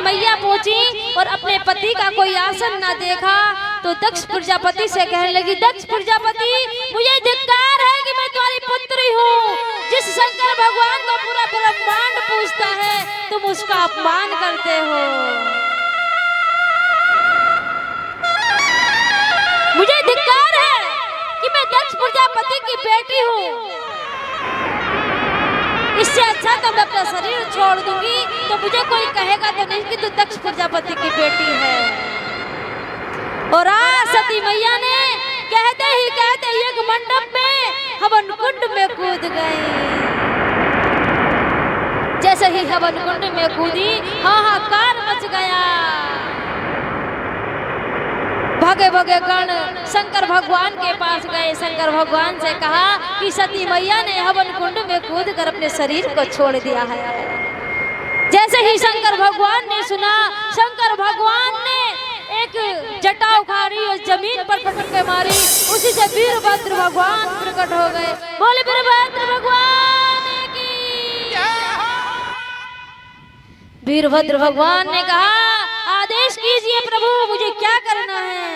मैया पहुंची और अपने पति का कोई आसन ना देखा तो दक्ष प्रजापति से कहने लगी, दक्ष प्रजापति मुझे धिक्कार है कि मैं तुम्हारी पुत्री हूँ। जिस शंकर भगवान को पूरा ब्रह्मांड पूजता है तुम उसका अपमान करते हो। मुझे धिक्कार है कि मैं दक्ष प्रजापति की बेटी हूँ। इससे अच्छा तो मैं अपना शरीर छोड़ दूंगी तो मुझे कोई कहेगा तो नहीं कि तू दक्ष प्रजापति की बेटी है। और आज सती मैया ने कहते एक मंडप में हवन कुंड में कूद गई। जैसे ही हवन कुंड में कूदी हाहाकार मच गया। भगे भगे गण शंकर भगवान के पास गए। शंकर भगवान से कहा कि सती मैया ने हवन कुंड में कूद कर अपने शरीर को छोड़ दिया है। जैसे ही शंकर भगवान ने सुना, शंकर भगवान ने एक जटा उखाड़ी और जमीन पर पटक के मारी। उसी से वीरभद्र भगवान प्रकट हो गए। बोले वीरभद्र भगवान की। वीरभद्र भगवान ने कहा, आदेश कीजिए प्रभु, मुझे क्या करना है।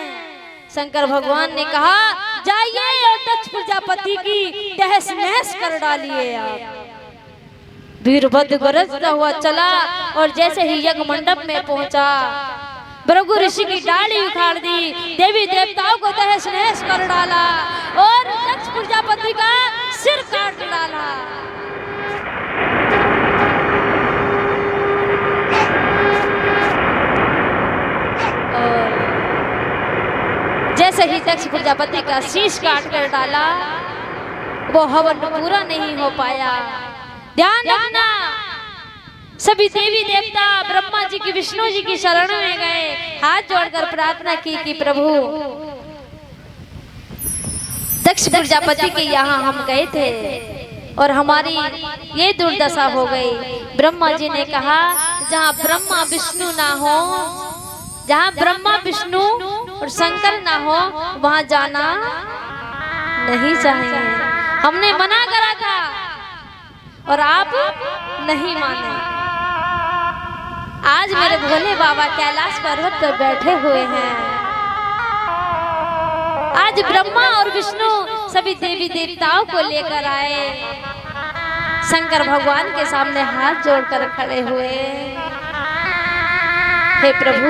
शंकर भगवान ने कहा, जाइए और दक्ष प्रजापति की तहस नहस कर डालिए आप। वीरभद्र गरजता हुआ चला और जैसे ही यज्ञ मंडप में पहुंचा, भृगु ऋषि की डाली उखाड़ दी, देवी देवताओं को तहस नहस कर डाला और दक्ष प्रजापति का सिर काट डाला। जैसे ही दक्ष प्रजापति का शीश काट कर डाला, वो हवन पूरा नहीं हो पाया। ध्यान रखना, सभी देवी देवता ब्रह्मा जी की विष्णु जी की शरण में गए, हाथ जोड़कर प्रार्थना की कि प्रभु दक्ष प्रजापति के यहाँ हम गए थे और हमारी ये दुर्दशा हो गई। ब्रह्मा जी ने कहा, जहाँ ब्रह्मा विष्णु ना हो, जहाँ ब्रह्मा विष्णु और शंकर ना हो वहाँ जाना नहीं चाहिए। हमने मना करा था और आप नहीं माने। आज मेरे भोले बाबा कैलाश पर्वत पर बैठे हुए हैं। आज ब्रह्मा और विष्णु सभी देवी देवताओं को लेकर आए, शंकर भगवान के सामने हाथ जोड़कर खड़े हुए। हे प्रभु,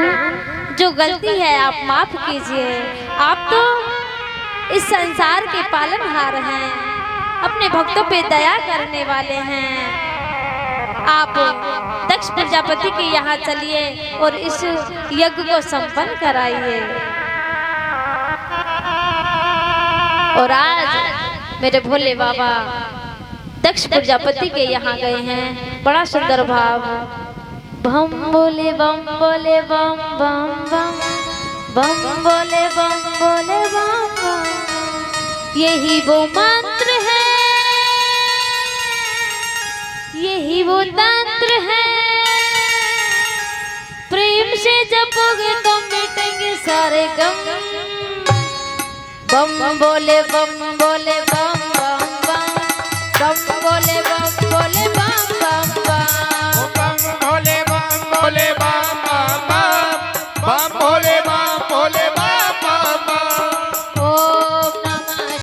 जो गलती है आप माफ कीजिए। आप तो इस संसार के पालनहार हैं, अपने भक्तों पे दया करने वाले हैं। आप दक्ष प्रजापति के यहाँ चलिए और इस यज्ञ को संपन्न कराइए। और आज मेरे भोले बाबा दक्ष प्रजापति के यहाँ गए हैं। बड़ा सुंदर भाव, बम बोले बम बोले बम बम बम, बम बोले बम बोले बम बम, यही वो मंत्र है, यही वो तंत्र है, प्रेम से जपोगे तो मिटेंगे सारे गम। बम बोले बम बोले